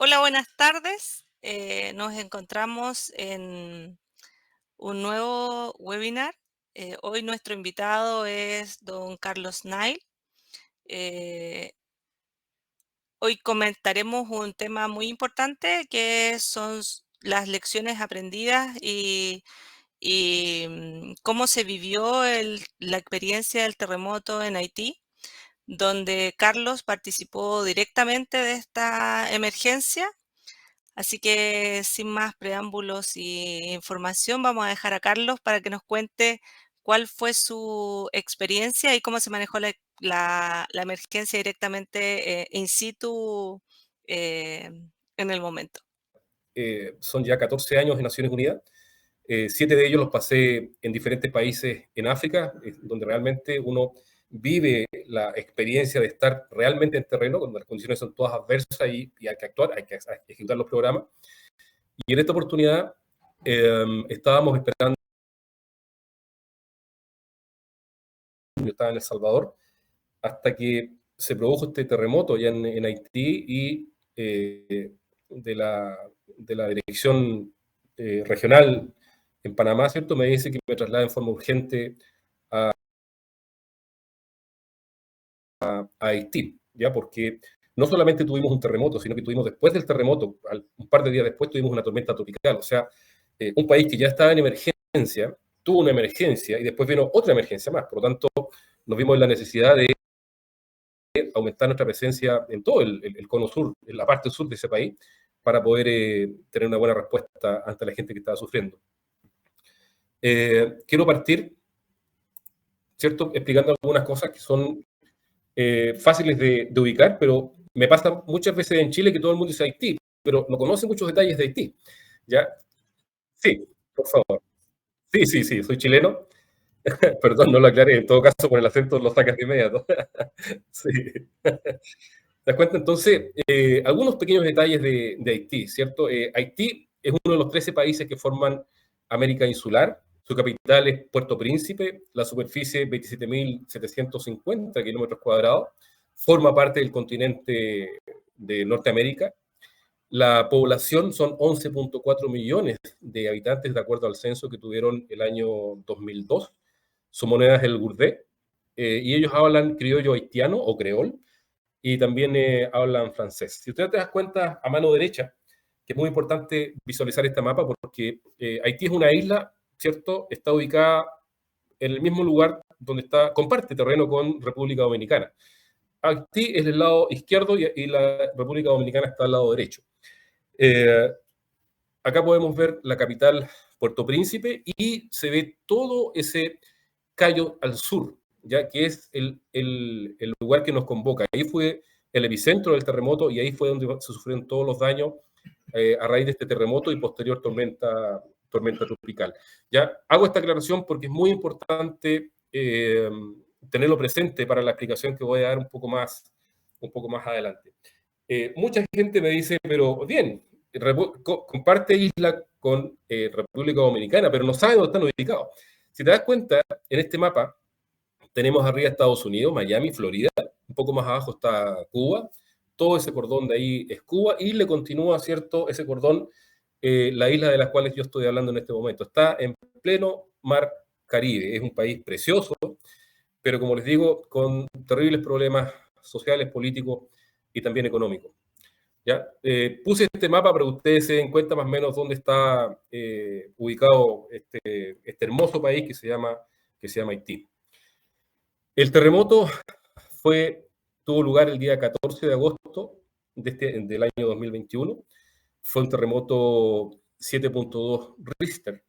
Hola, buenas tardes. Nos encontramos en un nuevo webinar. Hoy nuestro invitado es don Carlos Nail. Hoy comentaremos un tema muy importante que son las lecciones aprendidas y cómo se vivió la experiencia del terremoto en Haití, donde Carlos participó directamente de esta emergencia. Así que sin más preámbulos y información, vamos a dejar a Carlos para que nos cuente cuál fue su experiencia y cómo se manejó la emergencia directamente in situ eh, en el momento. Son ya 14 años en Naciones Unidas. 7 de ellos los pasé en diferentes países en África, donde realmente uno vive la experiencia de estar realmente en terreno, donde las condiciones son todas adversas y hay que actuar, hay que ejecutar los programas. Y en esta oportunidad estábamos esperando, yo estaba en El Salvador, hasta que se produjo este terremoto ya en Haití y de la dirección regional en Panamá, ¿cierto? Me dice que me traslade en forma urgente a Haití, ¿ya? Porque no solamente tuvimos un terremoto, sino que tuvimos después del terremoto, un par de días después, tuvimos una tormenta tropical. O sea, un país que ya estaba en emergencia, tuvo una emergencia y después vino otra emergencia más. Por lo tanto, nos vimos en la necesidad de aumentar nuestra presencia en todo el cono sur, en la parte sur de ese país, para poder tener una buena respuesta ante la gente que estaba sufriendo. Quiero partir, ¿cierto?, explicando algunas cosas que son fáciles de ubicar, pero me pasa muchas veces en Chile que todo el mundo dice Haití, pero no conoce muchos detalles de Haití. ¿Ya? Sí, por favor. Sí, sí, sí, soy chileno. Perdón, no lo aclaré. En todo caso, por el acento lo sacas de inmediato. Sí. ¿Te das cuenta? Entonces, algunos pequeños detalles de Haití, ¿cierto? Haití es uno de los 13 países que forman América Insular. Su capital es Puerto Príncipe, la superficie 27.750 kilómetros cuadrados. Forma parte del continente de Norteamérica. La población son 11.4 millones de habitantes, de acuerdo al censo que tuvieron el año 2002. Su moneda es el gurdé, y ellos hablan criollo haitiano o creol, y también hablan francés. Si usted te das cuenta, a mano derecha, que es muy importante visualizar este mapa porque Haití es una isla, ¿cierto? Está ubicada en el mismo lugar donde comparte terreno con República Dominicana. Haití es del lado izquierdo y la República Dominicana está al lado derecho. Eh, Acá podemos ver la capital, Puerto Príncipe, y se ve todo ese Cayo al sur, ya que es el lugar que nos convoca. Ahí fue el epicentro del terremoto y ahí fue donde se sufrieron todos los daños a raíz de este terremoto y posterior tormenta tropical. Ya hago esta aclaración porque es muy importante tenerlo presente para la explicación que voy a dar un poco más adelante. Mucha gente me dice, pero bien, comparte isla con República Dominicana, pero no sabe dónde están ubicados. Si te das cuenta, en este mapa tenemos arriba Estados Unidos, Miami, Florida, un poco más abajo está Cuba, todo ese cordón de ahí es Cuba, y le continúa, ¿cierto?, ese cordón, la isla de las cuales yo estoy hablando en este momento. Está en pleno mar Caribe, es un país precioso, pero como les digo, con terribles problemas sociales, políticos y también económicos. ¿Ya? Puse este mapa para que ustedes se den cuenta más o menos dónde está ubicado este hermoso país que se llama Haití. El terremoto tuvo lugar el día 14 de agosto del año 2021. Fue un terremoto 7.2 Richter.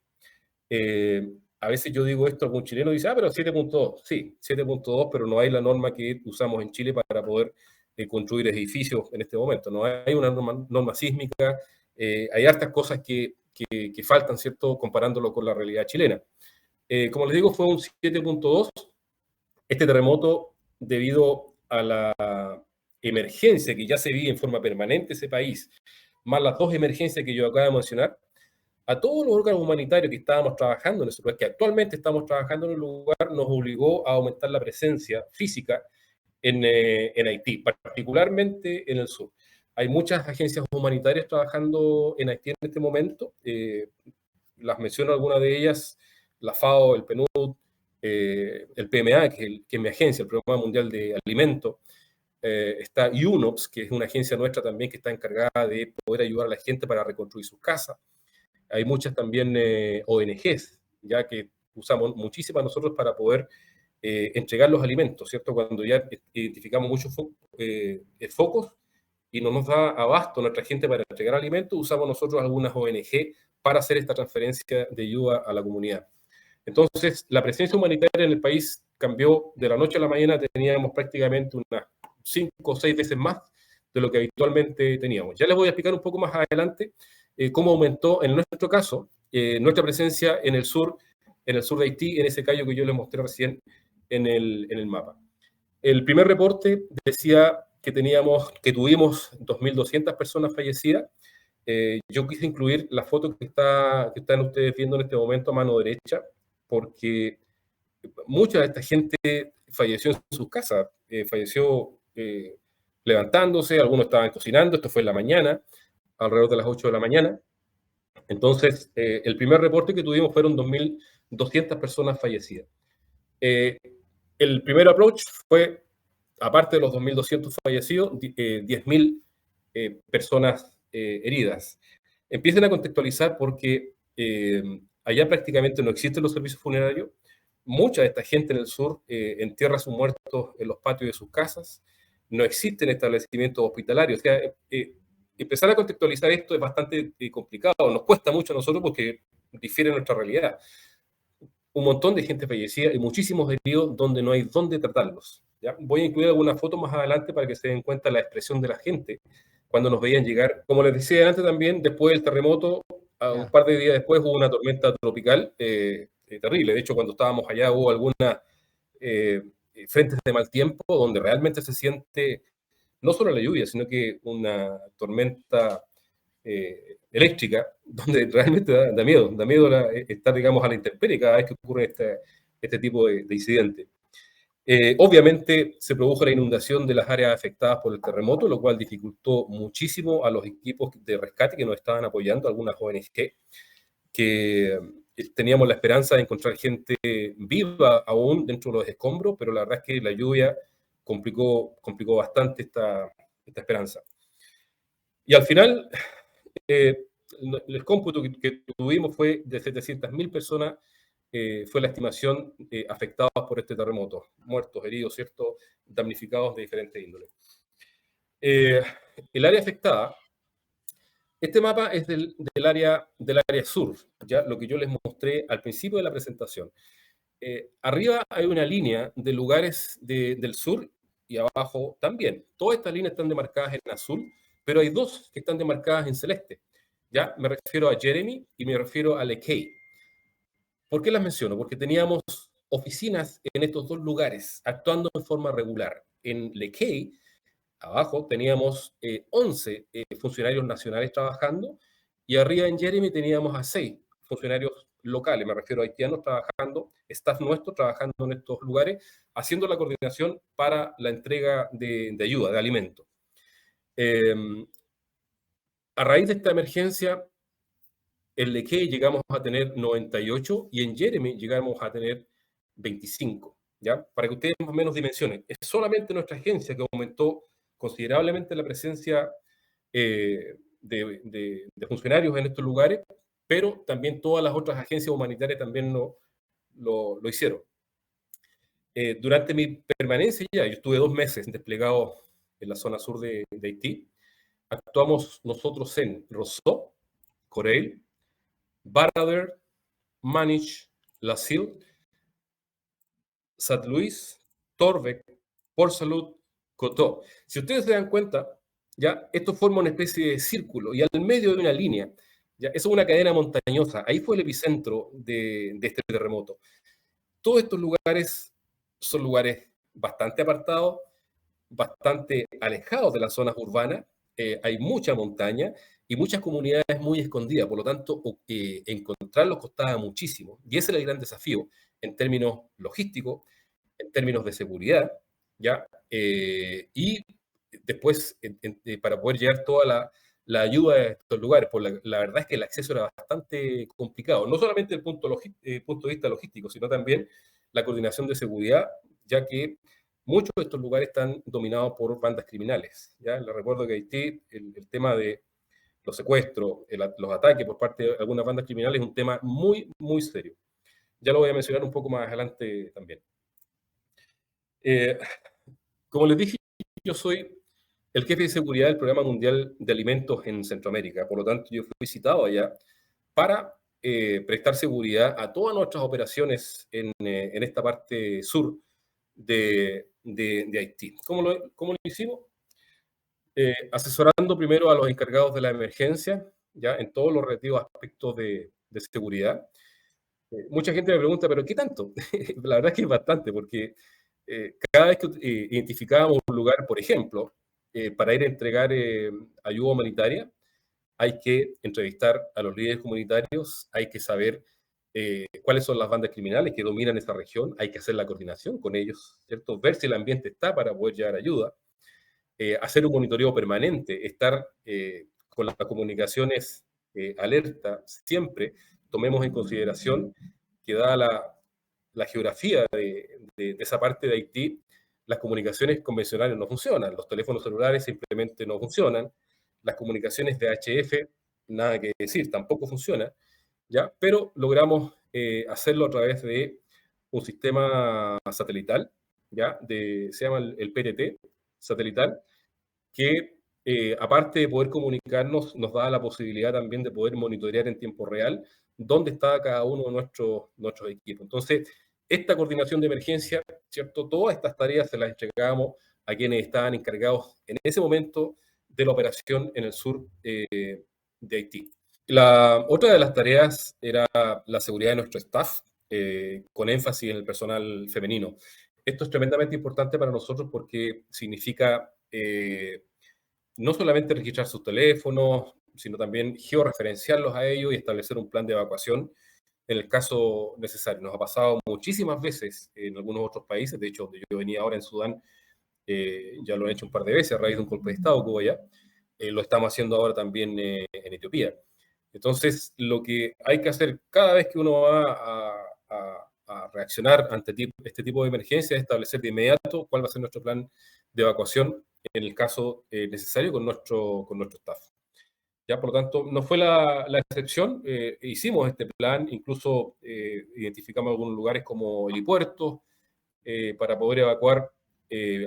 A veces yo digo esto, algún chileno dice, pero 7.2. Sí, 7.2, pero no hay la norma que usamos en Chile para poder construir edificios en este momento. No hay una norma sísmica, hay hartas cosas que faltan, ¿cierto?, comparándolo con la realidad chilena. Como les digo, fue un 7.2. Este terremoto, debido a la emergencia que ya se vive en forma permanente ese país, más las dos emergencias que yo acabo de mencionar, a todos los órganos humanitarios que estábamos trabajando en ese lugar, que actualmente estamos trabajando en el lugar, nos obligó a aumentar la presencia física en Haití, particularmente en el sur. Hay muchas agencias humanitarias trabajando en Haití en este momento. Las menciono algunas de ellas: la FAO, el PNUD, el PMA, que es mi agencia, el Programa Mundial de Alimentos. Está UNOPS, que es una agencia nuestra también que está encargada de poder ayudar a la gente para reconstruir sus casas. Hay muchas también ONGs, ya que usamos muchísimas nosotros para poder entregar los alimentos, ¿cierto? Cuando ya identificamos muchos focos y no nos da abasto nuestra gente para entregar alimentos, usamos nosotros algunas ONG para hacer esta transferencia de ayuda a la comunidad. Entonces, la presencia humanitaria en el país cambió de la noche a la mañana. Teníamos prácticamente unas 5 o 6 veces más de lo que habitualmente teníamos. Ya les voy a explicar un poco más adelante cómo aumentó, en nuestro caso, nuestra presencia en el sur de Haití, en ese callo que yo les mostré recién en el mapa. El primer reporte decía que tuvimos 2.200 personas fallecidas. Yo quise incluir la foto que están ustedes viendo en este momento a mano derecha, porque mucha de esta gente falleció en sus casas, falleció levantándose, algunos estaban cocinando, esto fue en la mañana, alrededor de las 8 de la mañana. Entonces, el primer reporte que tuvimos fueron 2.200 personas fallecidas. El primer approach fue, aparte de los 2.200 fallecidos, 10.000 personas heridas. Empiecen a contextualizar porque allá prácticamente no existen los servicios funerarios. Mucha de esta gente en el sur entierra a sus muertos en los patios de sus casas. No existen establecimientos hospitalarios. O sea, empezar a contextualizar esto es bastante complicado. Nos cuesta mucho a nosotros porque difiere nuestra realidad. Un montón de gente fallecida y muchísimos heridos donde no hay dónde tratarlos. ¿Ya? Voy a incluir algunas fotos más adelante para que se den cuenta la expresión de la gente cuando nos veían llegar. Como les decía antes también, después del terremoto, un par de días después hubo una tormenta tropical terrible. De hecho, cuando estábamos allá hubo algunas frentes de mal tiempo donde realmente se siente no solo la lluvia, sino que una tormenta eléctrica, donde realmente da miedo estar, digamos, a la intemperie cada vez que ocurre este tipo de incidente. Obviamente se produjo la inundación de las áreas afectadas por el terremoto, lo cual dificultó muchísimo a los equipos de rescate que nos estaban apoyando, algunas ONG, que teníamos la esperanza de encontrar gente viva aún dentro de los escombros, pero la verdad es que la lluvia complicó bastante esta esperanza. Y al final, el cómputo que tuvimos fue de 700.000 personas, fue la estimación afectadas por este terremoto, muertos, heridos, ¿cierto?, damnificados de diferentes índoles. El área afectada, este mapa es del área sur, ¿ya? Lo que yo les mostré al principio de la presentación. Arriba hay una línea de lugares del sur y abajo también. Todas estas líneas están demarcadas en azul, pero hay dos que están demarcadas en celeste. ¿Ya? Me refiero a Jeremy y me refiero a Lekey. ¿Por qué las menciono? Porque teníamos oficinas en estos dos lugares actuando en forma regular. En Lekey, abajo, teníamos 11 funcionarios nacionales trabajando y arriba en Jeremy teníamos a 6 funcionarios locales, me refiero a haitianos trabajando, staff nuestro trabajando en estos lugares, haciendo la coordinación para la entrega de ayuda, de alimentos. A raíz de esta emergencia, en Lekey llegamos a tener 98 y en Jeremy llegamos a tener 25, ¿ya? Para que ustedes más o menos dimensionen. Es solamente nuestra agencia que aumentó considerablemente la presencia de funcionarios en estos lugares, pero también todas las otras agencias humanitarias también lo hicieron. Durante mi permanencia yo estuve 2 meses desplegado en la zona sur de Haití. Actuamos nosotros en Roseau, Coreil, Barader, Manich, La Sille, St. Louis, Torbec, Port Salut, Coteau. Si ustedes se dan cuenta, ya esto forma una especie de círculo y al medio de una línea, ya eso es una cadena montañosa. Ahí fue el epicentro de este terremoto. Todos estos lugares son lugares bastante apartados, bastante alejados de las zonas urbanas. Hay mucha montaña y muchas comunidades muy escondidas, por lo tanto, encontrarlos costaba muchísimo. Y ese era el gran desafío en términos logísticos, en términos de seguridad, ¿ya? Y después para poder llegar toda la ayuda a estos lugares. Pues la verdad es que el acceso era bastante complicado, no solamente desde el punto de vista logístico, sino también la coordinación de seguridad, ya que muchos de estos lugares están dominados por bandas criminales. ¿Ya? Les recuerdo que Haití, el tema de los secuestros, los ataques por parte de algunas bandas criminales es un tema muy, muy serio. Ya lo voy a mencionar un poco más adelante también. Como les dije, yo soy el jefe de seguridad del Programa Mundial de Alimentos en Centroamérica. Por lo tanto, yo fui citado allá para prestar seguridad a todas nuestras operaciones en esta parte sur de Haití. ¿Cómo lo hicimos? Asesorando primero a los encargados de la emergencia, ya en todos los relativos aspectos de seguridad. Mucha gente me pregunta, ¿pero qué tanto? La verdad es que es bastante, porque cada vez que identificábamos un lugar, por ejemplo, para ir a entregar ayuda humanitaria, hay que entrevistar a los líderes comunitarios, hay que saber cuáles son las bandas criminales que dominan esa región, hay que hacer la coordinación con ellos, ¿cierto? Ver si el ambiente está para poder llevar ayuda, hacer un monitoreo permanente, estar con las comunicaciones alerta siempre. Tomemos en consideración que dada la geografía de esa parte de Haití, las comunicaciones convencionales no funcionan, los teléfonos celulares simplemente no funcionan, las comunicaciones de HF, nada que decir, tampoco funcionan, ¿ya? Pero logramos hacerlo a través de un sistema satelital, ¿ya? Se llama el PTT satelital, que aparte de poder comunicarnos, nos da la posibilidad también de poder monitorear en tiempo real dónde está cada uno de nuestros equipos. Entonces, esta coordinación de emergencia, ¿cierto? Todas estas tareas se las entregamos a quienes estaban encargados en ese momento de la operación en el sur de Haití. La otra de las tareas era la seguridad de nuestro staff, con énfasis en el personal femenino. Esto es tremendamente importante para nosotros porque significa no solamente registrar sus teléfonos, sino también georreferenciarlos a ellos y establecer un plan de evacuación en el caso necesario. Nos ha pasado muchísimas veces en algunos otros países, de hecho, donde yo venía ahora en Sudán, ya lo han hecho un par de veces a raíz de un golpe de Estado que hubo allá, lo estamos haciendo ahora también en Etiopía. Entonces, lo que hay que hacer cada vez que uno va a reaccionar ante este tipo de emergencia es establecer de inmediato cuál va a ser nuestro plan de evacuación en el caso necesario con nuestro staff. ¿Ya? Por lo tanto, no fue la excepción, hicimos este plan, incluso identificamos algunos lugares como helipuertos para poder evacuar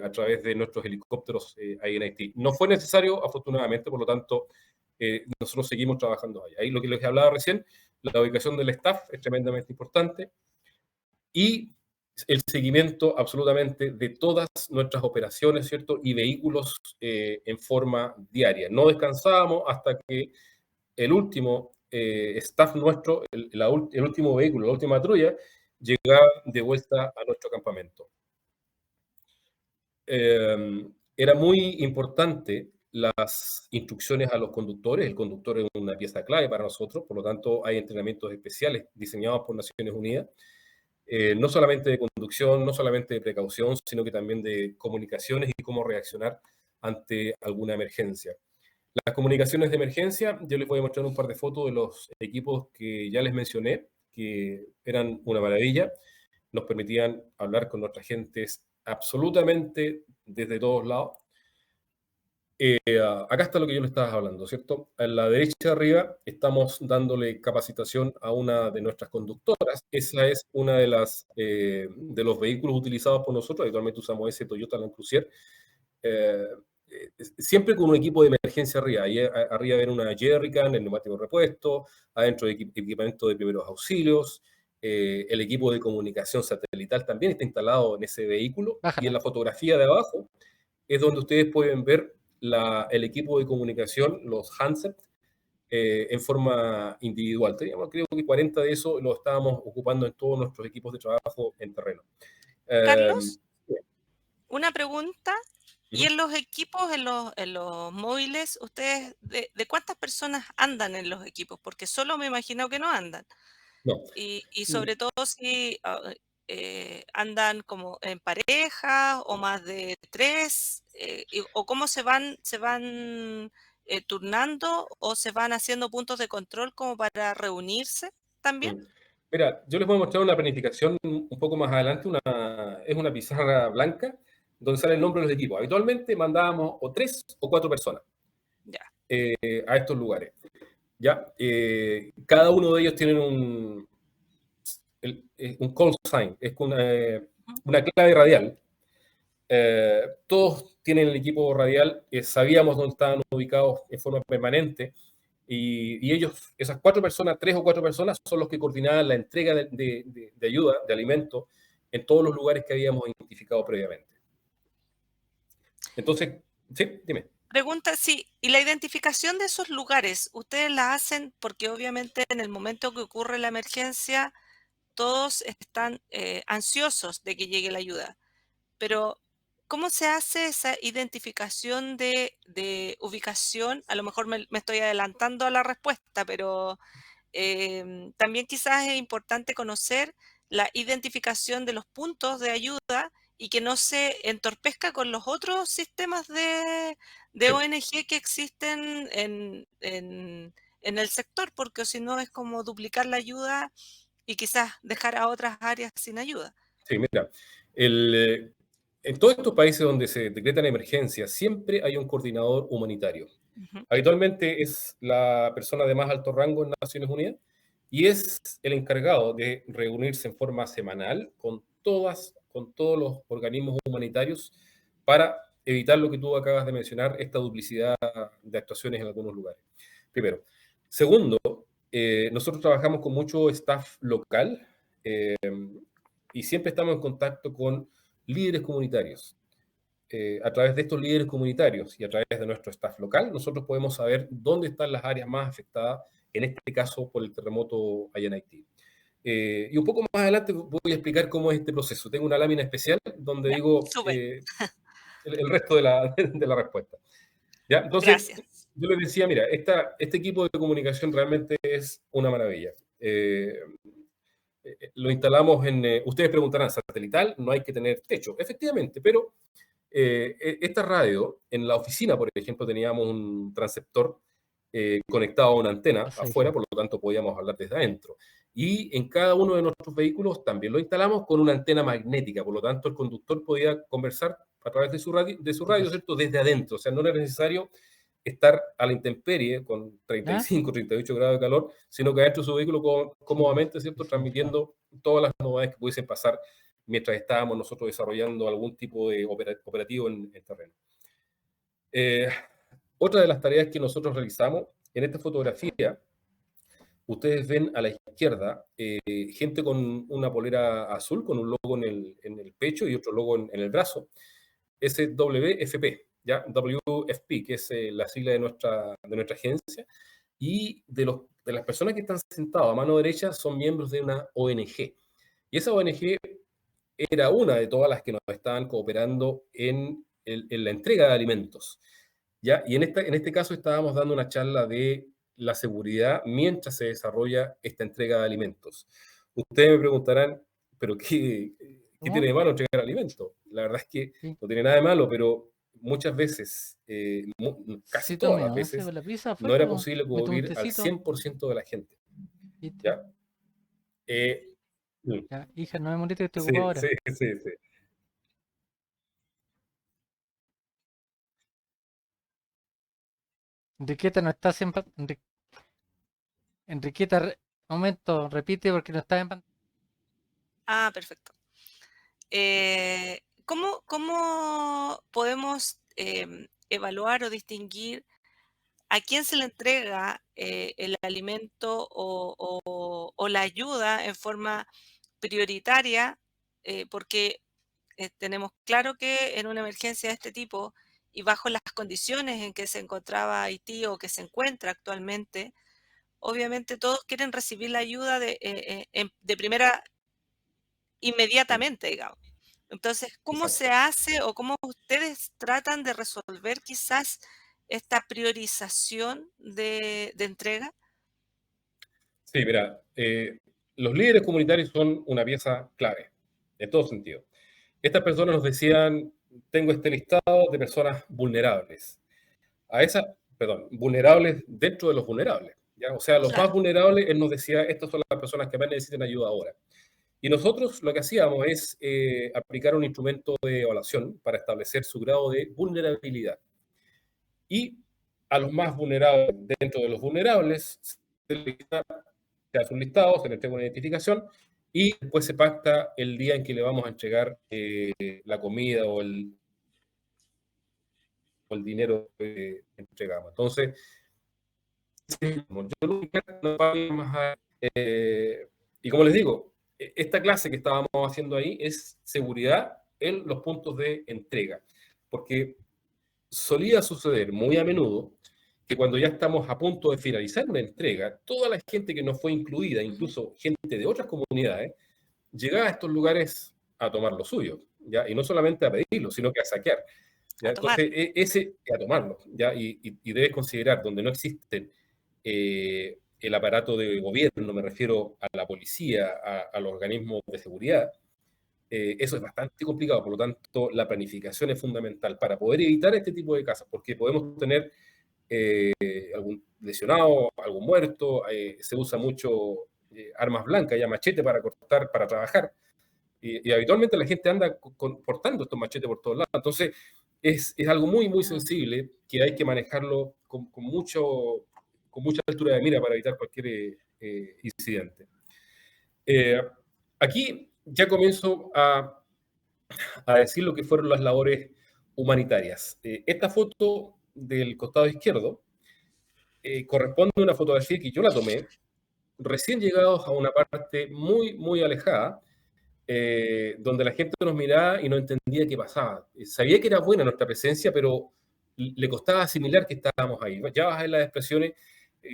a través de nuestros helicópteros ahí en Haití. No fue necesario, afortunadamente, por lo tanto, nosotros seguimos trabajando ahí. Ahí lo que les hablaba recién, la ubicación del staff es tremendamente importante y el seguimiento absolutamente de todas nuestras operaciones, ¿cierto? Y vehículos en forma diaria. No descansábamos hasta que el último staff nuestro, el último vehículo, la última patrulla, llegaba de vuelta a nuestro campamento. Era muy importante las instrucciones a los conductores. El conductor es una pieza clave para nosotros, por lo tanto hay entrenamientos especiales diseñados por Naciones Unidas, no solamente de conducción, no solamente de precaución, sino que también de comunicaciones y cómo reaccionar ante alguna emergencia. Las comunicaciones de emergencia, yo les voy a mostrar un par de fotos de los equipos que ya les mencioné, que eran una maravilla, nos permitían hablar con nuestras gentes absolutamente desde todos lados. Acá está lo que yo le estaba hablando, ¿cierto? A la derecha de arriba estamos dándole capacitación a una de nuestras conductoras. Esa es una de los vehículos utilizados por nosotros. Actualmente usamos ese Toyota Land Cruiser. Siempre con un equipo de emergencia arriba. Ahí arriba ven una jerrycan, el neumático repuesto, adentro de equipamiento de primeros auxilios. El equipo de comunicación satelital también está instalado en ese vehículo. Bájala. Y en la fotografía de abajo es donde ustedes pueden ver el equipo de comunicación, los handsets, en forma individual. Teníamos, creo que 40 de esos los estábamos ocupando en todos nuestros equipos de trabajo en terreno. Carlos, una pregunta. ¿Y en los equipos, en los móviles, ustedes, de cuántas personas andan en los equipos? Porque solo me imagino que no andan. No. Y sobre todo si andan como en pareja o más de 3, o cómo se van turnando o se van haciendo puntos de control como para reunirse también? Mm. Mira, yo les voy a mostrar una planificación un poco más adelante. Es una pizarra blanca donde sale el nombre de los equipos. Habitualmente mandábamos o 3 o 4 personas Ya. a estos lugares. ¿Ya? Cada uno de ellos tiene un call sign, es Ujú. una clave radial. Todos tienen el equipo radial, sabíamos dónde estaban ubicados en forma permanente y ellos, esas 4 personas, 3 o 4 personas, son los que coordinaban la entrega de ayuda, de alimentos, en todos los lugares que habíamos identificado previamente. Entonces, sí, dime. Pregunta, sí, ¿y la identificación de esos lugares, ustedes la hacen porque obviamente en el momento que ocurre la emergencia, todos están ansiosos de que llegue la ayuda? Pero, ¿cómo se hace esa identificación de ubicación? A lo mejor me estoy adelantando a la respuesta, pero también quizás es importante conocer la identificación de los puntos de ayuda y que no se entorpezca con los otros sistemas de Sí, ONG que existen en el sector, porque si no es como duplicar la ayuda y quizás dejar a otras áreas sin ayuda. sí, mira, en todos estos países donde se decretan emergencias, siempre hay un coordinador humanitario. Ujú. Habitualmente es la persona de más alto rango en Naciones Unidas y es el encargado de reunirse en forma semanal con todos los organismos humanitarios para evitar lo que tú acabas de mencionar, esta duplicidad de actuaciones en algunos lugares. Primero. Segundo, nosotros trabajamos con mucho staff local y siempre estamos en contacto con líderes comunitarios. A través de estos líderes comunitarios y a través de nuestro staff local, nosotros podemos saber dónde están las áreas más afectadas, en este caso por el terremoto allá en Haití. Y un poco más adelante voy a explicar cómo es este proceso. Tengo una lámina especial donde Ya, digo súper, el resto de la respuesta. ¿Ya? Entonces, gracias. yo les decía, mira, este equipo de comunicación realmente es una maravilla. Lo instalamos ustedes preguntarán, satelital, no hay que tener techo, efectivamente, pero esta radio, en la oficina, por ejemplo, teníamos un transceptor conectado a una antena Pasa, afuera, hija. por lo tanto podíamos hablar desde adentro. Y en cada uno de nuestros vehículos también lo instalamos con una antena magnética, por lo tanto el conductor podía conversar a través de su ¿Qué radio, pasa? ¿cierto? Desde adentro, o sea, no era necesario estar a la intemperie con ¿Ah? 35, 38 grados de calor, sino que adentro de su vehículo Sí, pues, cómodamente, ¿cierto? Transmitiendo todas las novedades que pudiesen pasar mientras estábamos nosotros desarrollando algún tipo de operativo en terreno. Eh, Otra de las tareas que nosotros realizamos en esta fotografía, ustedes ven a la izquierda gente con una polera azul, con un logo en el pecho y otro logo en el brazo. Ese WFP, ¿ya? WFP, que es la sigla de nuestra agencia, y de las personas que están sentadas a mano derecha son miembros de una ONG. Y esa ONG era una de todas las que nos estaban cooperando en la entrega de alimentos. ¿Ya? Y en este caso estábamos dando una charla de la seguridad mientras se desarrolla esta entrega de alimentos. Ustedes me preguntarán, ¿pero qué tiene ¿cómo? de malo entregar alimentos? La verdad es que Sí. no tiene nada de malo, pero muchas veces, casi Si tú todas me las once veces, con la pizza no afuera, era pues, posible me tomo un cubrir al tecito. 100% de la gente. ¿Viste? ¿Ya? Eh, mm, Ya, hija, no me molestes que estoy sí, ocupado sí, ahora. sí, sí. Enriqueta no está siempre. Enriqueta, momento, repite porque no está en pantalla. Ah, perfecto. ¿Cómo podemos evaluar o distinguir a quién se le entrega el alimento o la ayuda en forma prioritaria? Porque tenemos claro que en una emergencia de este tipo y bajo las condiciones en que se encontraba Haití o que se encuentra actualmente, obviamente todos quieren recibir la ayuda de primera Mm, inmediatamente, digamos. Entonces, ¿cómo se exacto. hace o cómo ustedes tratan de resolver quizás esta priorización de entrega? Sí, mira, los líderes comunitarios son una pieza clave, en todo sentido. Estas personas nos decían, tengo este listado de personas vulnerables. Vulnerables dentro de los vulnerables, ¿ya? O sea, los más Claro, vulnerables, él nos decía, estas son las personas que más necesitan ayuda ahora. Y nosotros lo que hacíamos es aplicar un instrumento de evaluación para establecer su grado de vulnerabilidad. Y a los más vulnerables, dentro de los vulnerables, se hace un listado, se le entrega una identificación y después se pacta el día en que le vamos a entregar la comida o el dinero que entregamos. Entonces, yo lo que no pago más y como les digo, esta clase que estábamos haciendo ahí es seguridad en los puntos de entrega, porque solía suceder muy a menudo que cuando ya estamos a punto de finalizar una entrega, toda la gente que no fue incluida, incluso gente de otras comunidades, llegaba a estos lugares a tomar lo suyo, ¿ya? Y no solamente a pedirlo, sino que a saquear. ¿Ya? a tomar. Entonces, a tomarlo, ¿ya? Y debes considerar, donde no existen el aparato de gobierno, me refiero a la policía, a los organismos de seguridad, eso es bastante complicado. Por lo tanto, la planificación es fundamental para poder evitar este tipo de casos, porque podemos tener algún lesionado, algún muerto, se usa mucho armas blancas, ya machete para cortar, para trabajar, y habitualmente la gente anda portando estos machetes por todos lados. Entonces, es algo muy, muy sensible que hay que manejarlo con mucha altura de mira para evitar cualquier incidente. Aquí ya comienzo a decir lo que fueron las labores humanitarias. Esta foto del costado izquierdo corresponde a una fotografía que yo la tomé recién llegados a una parte muy, muy alejada, donde la gente nos miraba y no entendía qué pasaba. Sabía que era buena nuestra presencia, pero le costaba asimilar que estábamos ahí. Ya vas a ver las expresiones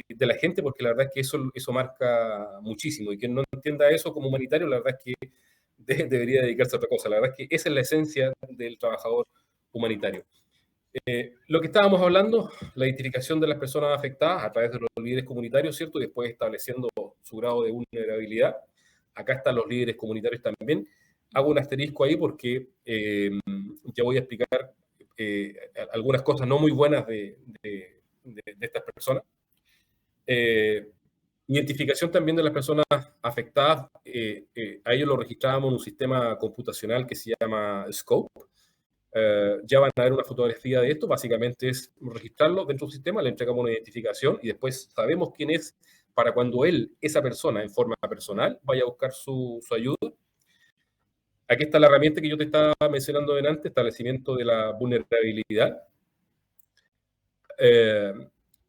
de la gente, porque la verdad es que eso marca muchísimo, y quien no entienda eso como humanitario, la verdad es que debería dedicarse a otra cosa. La verdad es que esa es la esencia del trabajador humanitario. Lo que estábamos hablando, la identificación de las personas afectadas a través de los líderes comunitarios, ¿cierto? Y después estableciendo su grado de vulnerabilidad. Acá están los líderes comunitarios también. Hago un asterisco ahí porque ya voy a explicar algunas cosas no muy buenas de estas personas. Identificación también de las personas afectadas. A ellos lo registramos en un sistema computacional que se llama Scope. Ya van a ver una fotografía de esto. Básicamente es registrarlo dentro del sistema, le entregamos una identificación y después sabemos quién es para cuando esa persona, en forma personal, vaya a buscar su ayuda. Aquí está la herramienta que yo te estaba mencionando delante, establecimiento de la vulnerabilidad.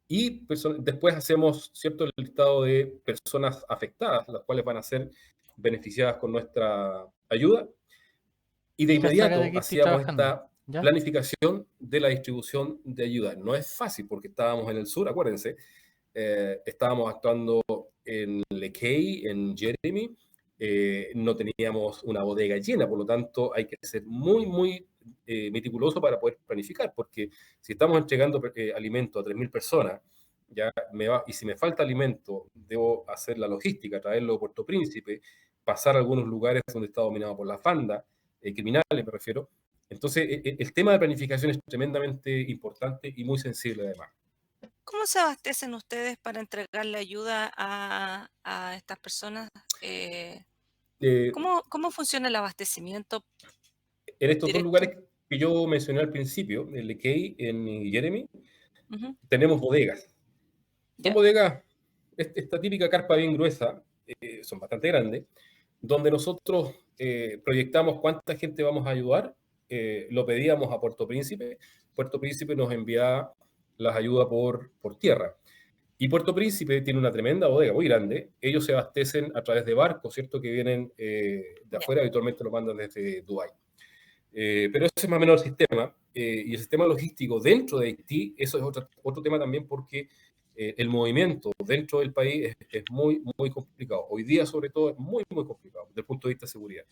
Y después hacemos, ¿cierto?, el listado de personas afectadas, las cuales van a ser beneficiadas con nuestra ayuda. Y de Mira esta área de inmediato aquí estoy hacíamos trabajando. esta ¿Ya? planificación de la distribución de ayuda. No es fácil porque estábamos en el sur, acuérdense. Estábamos actuando en Lekey, en Jeremy. No teníamos una bodega llena, por lo tanto hay que ser muy, muy meticuloso para poder planificar, porque si estamos entregando alimento a 3.000 personas, y si me falta alimento, debo hacer la logística, traerlo a Puerto Príncipe, pasar a algunos lugares donde está dominado por las bandas criminales, me refiero. Entonces, el tema de planificación es tremendamente importante y muy sensible además. ¿Cómo se abastecen ustedes para entregarle ayuda a estas personas? ¿Cómo funciona el abastecimiento En estos dos directo? lugares que yo mencioné al principio, en Lekey, en Jeremy, Ujú, tenemos bodegas. Son ya, bodegas, esta típica carpa bien gruesa, son bastante grandes, donde nosotros proyectamos cuánta gente vamos a ayudar, lo pedíamos a Puerto Príncipe. Puerto Príncipe nos envía las ayudas por tierra. Y Puerto Príncipe tiene una tremenda bodega muy grande. Ellos se abastecen a través de barcos, ¿cierto?, que vienen de ya. afuera, habitualmente lo mandan desde Dubái. Pero ese es más o menos el sistema. Y el sistema logístico dentro de Haití, eso es otro tema también, porque el movimiento dentro del país es muy, muy complicado. Hoy día, sobre todo, es muy, muy complicado desde el punto de vista de seguridad.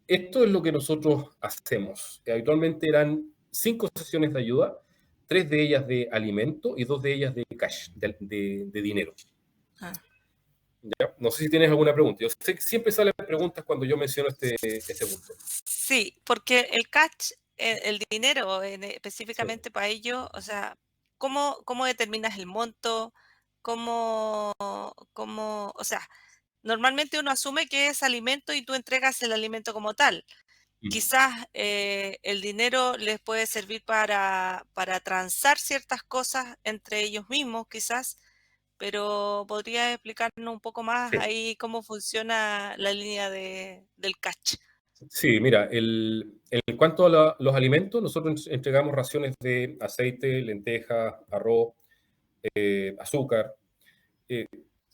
Esto es lo que nosotros hacemos. Habitualmente eran 5 sesiones de ayuda, 3 de ellas de alimento y 2 de ellas de cash, de dinero. Ah, ¿Ya? No sé si tienes alguna pregunta. Yo sé que siempre salen preguntas cuando yo menciono este punto. Sí, porque el catch, el dinero Sí. específicamente para ello, o sea, ¿cómo determinas el monto? O sea, normalmente uno asume que es alimento y tú entregas el alimento como tal. Quizás el dinero les puede servir para transar ciertas cosas entre ellos mismos, quizás, pero ¿podrías explicarnos un poco más Sí. ahí cómo funciona la línea del catch? Sí, mira, en cuanto a los alimentos, nosotros entregamos raciones de aceite, lentejas, arroz, azúcar. Eh,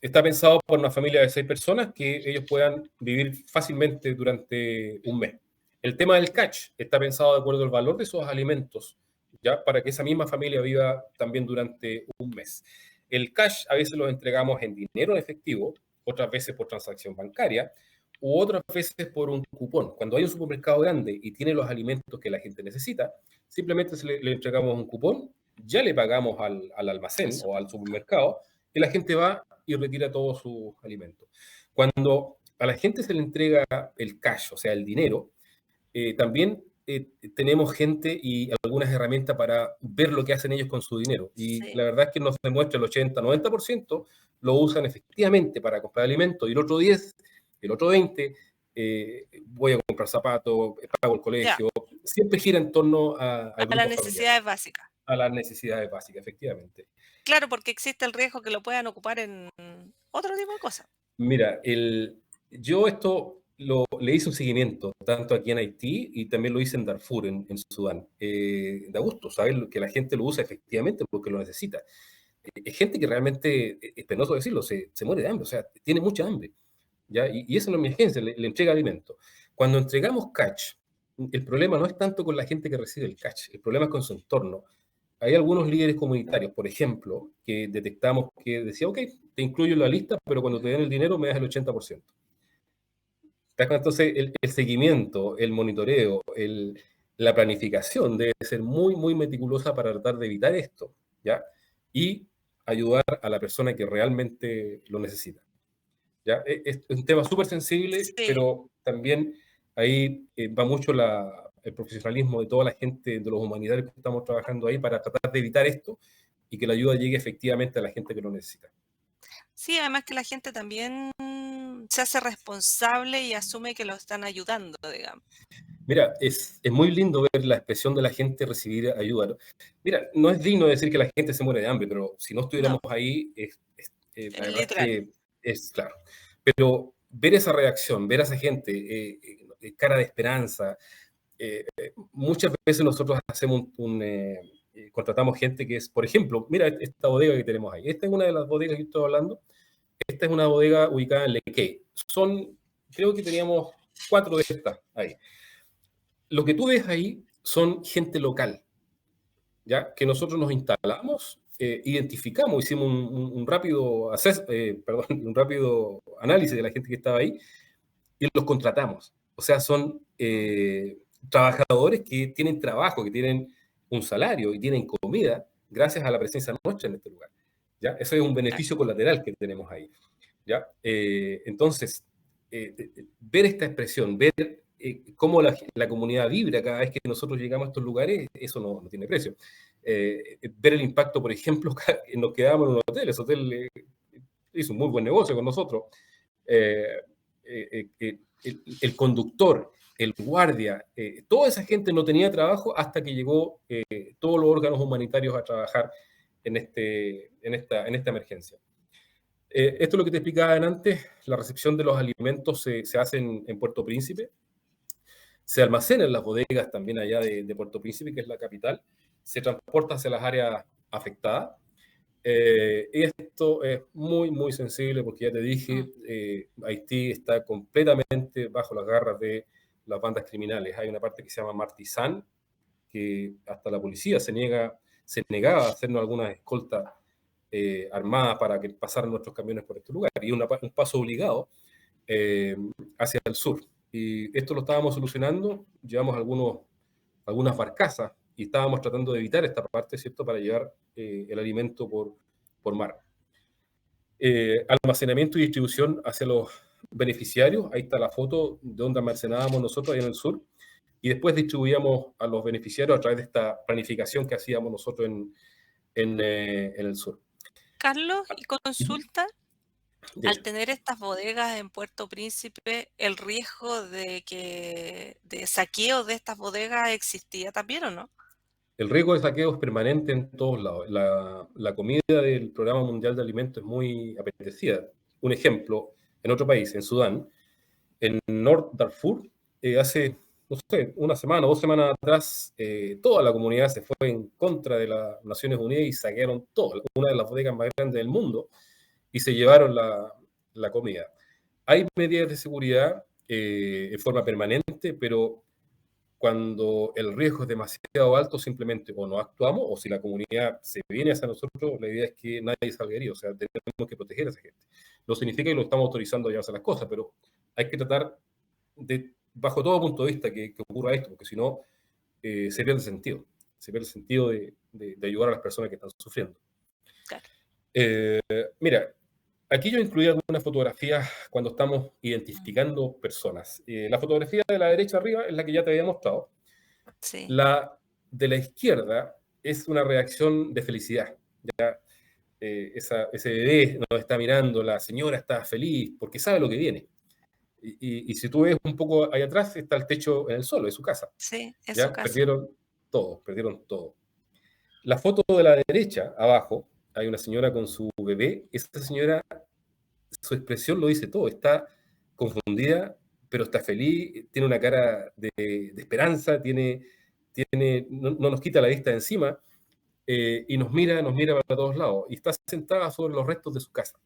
Está pensado por una familia de 6 personas que ellos puedan vivir fácilmente durante un mes. El tema del catch está pensado de acuerdo al valor de esos alimentos, ¿ya? Para que esa misma familia viva también durante un mes. El cash a veces lo entregamos en dinero en efectivo, otras veces por transacción bancaria, u otras veces por un cupón. Cuando hay un supermercado grande y tiene los alimentos que la gente necesita, simplemente le entregamos un cupón, ya le pagamos al almacén o al supermercado, y la gente va y retira todos sus alimentos. Cuando a la gente se le entrega el cash, o sea, el dinero, también tenemos gente y algunas herramientas para ver lo que hacen ellos con su dinero. Y Sí. la verdad es que nos demuestra el 80-90% lo usan efectivamente para comprar alimentos y el otro 10, el otro 20, voy a comprar zapatos, pago el Ya, colegio, siempre gira en torno al a las grupo familiar, necesidades básicas. a las necesidades básicas, efectivamente. Claro, porque existe el riesgo que lo puedan ocupar en otro tipo de cosas. Mira, yo esto le hice un seguimiento, tanto aquí en Haití y también lo hice en Darfur, en Sudán. Da gusto saber que la gente lo usa efectivamente porque lo necesita. Es gente que realmente, es penoso decirlo, se muere de hambre, o sea, tiene mucha hambre. ¿Ya? Y esa no es mi agencia, le entrega alimento. Cuando entregamos catch, el problema no es tanto con la gente que recibe el catch, el problema es con su entorno. Hay algunos líderes comunitarios, por ejemplo, que detectamos que decía, ok, te incluyo en la lista, pero cuando te den el dinero me das el 80%. Entonces, el seguimiento, el monitoreo, la planificación debe ser muy, muy meticulosa para tratar de evitar esto, ¿ya? Y ayudar a la persona que realmente lo necesita. ¿Ya? Es un tema súper sensible, Sí. pero también ahí va mucho el profesionalismo de toda la gente, de los humanitarios que estamos trabajando ahí para tratar de evitar esto y que la ayuda llegue efectivamente a la gente que lo necesita. Sí, además que la gente también se hace responsable y asume que lo están ayudando, digamos. Mira, es muy lindo ver la expresión de la gente recibir ayuda, ¿no? Mira, no es digno decir que la gente se muere de hambre, pero si no estuviéramos No, ahí, es la verdad es literal. que es claro. Pero ver esa reacción, ver a esa gente, cara de esperanza, muchas veces nosotros hacemos contratamos gente que es, por ejemplo, mira esta bodega que tenemos ahí. Esta es una de las bodegas que estoy hablando. Esta es una bodega ubicada en Lequey. Creo que teníamos 4 de estas ahí. Lo que tú ves ahí son gente local, ¿ya? Que nosotros nos instalamos, identificamos, hicimos un rápido un rápido análisis de la gente que estaba ahí y los contratamos. O sea, son trabajadores que tienen trabajo, que tienen un salario y tienen comida gracias a la presencia nuestra en este lugar. ¿Ya? Eso es un beneficio colateral que tenemos ahí. ¿Ya? Entonces, ver esta expresión, ver cómo la comunidad vibra cada vez que nosotros llegamos a estos lugares, eso no tiene precio. Ver el impacto, por ejemplo, nos quedábamos en un hotel, ese hotel hizo un muy buen negocio con nosotros. Eh, el conductor, el guardia, toda esa gente no tenía trabajo hasta que llegó todos los órganos humanitarios a trabajar en esta emergencia. Esto es lo que te explicaba antes, la recepción de los alimentos se hace en Puerto Príncipe, se almacena en las bodegas también allá de Puerto Príncipe, que es la capital, se transporta hacia las áreas afectadas. Y esto es muy, muy sensible porque ya te dije, Haití está completamente bajo las garras de las bandas criminales. Hay una parte que se llama Martizán, que hasta la policía se negaba a hacernos algunas escoltas armadas para que pasaran nuestros camiones por este lugar. Y un paso obligado eh, hacia el sur. Y esto lo estábamos solucionando, llevamos algunas barcazas y estábamos tratando de evitar esta parte, ¿cierto?, para llevar el alimento por mar. Almacenamiento y distribución hacia los beneficiarios. Ahí está la foto de donde almacenábamos nosotros ahí en el sur. Y después distribuíamos a los beneficiarios a través de esta planificación que hacíamos nosotros en el sur. Carlos, y consulta, Dime. al tener estas bodegas en Puerto Príncipe, ¿el riesgo de saqueo de estas bodegas existía también o no? El riesgo de saqueo es permanente en todos lados. La comida del Programa Mundial de Alimentos es muy apetecida. Un ejemplo, en otro país, en Sudán, en North Darfur, hace, no sé, una semana o 2 semanas atrás, toda la comunidad se fue en contra de las Naciones Unidas y saquearon todo, una de las bodegas más grandes del mundo, y se llevaron la comida. Hay medidas de seguridad en forma permanente, pero cuando el riesgo es demasiado alto, simplemente o no actuamos, o si la comunidad se viene hacia nosotros, la idea es que nadie salga herido, o sea, tenemos que proteger a esa gente. No significa que lo estamos autorizando a llevarse las cosas, pero hay que tratar de, bajo todo punto de vista, que ocurra esto, porque si no, se pierde el sentido de ayudar a las personas que están sufriendo. Claro. Mira, aquí yo incluí algunas fotografías cuando estamos identificando personas. La fotografía de la derecha arriba es la que ya te había mostrado. Sí. La de la izquierda es una reacción de felicidad. ¿Ya? Ese bebé nos está mirando, la señora está feliz porque sabe lo que viene. Y si tú ves un poco allá atrás, está el techo en el suelo de su casa. Sí, en ¿Ya? su casa. Perdieron todo. La foto de la derecha, abajo, hay una señora con su bebé. Esta señora, su expresión lo dice todo. Está confundida, pero está feliz, tiene una cara de esperanza, no nos quita la vista de encima, y nos mira para todos lados. Y está sentada sobre los restos de su casa.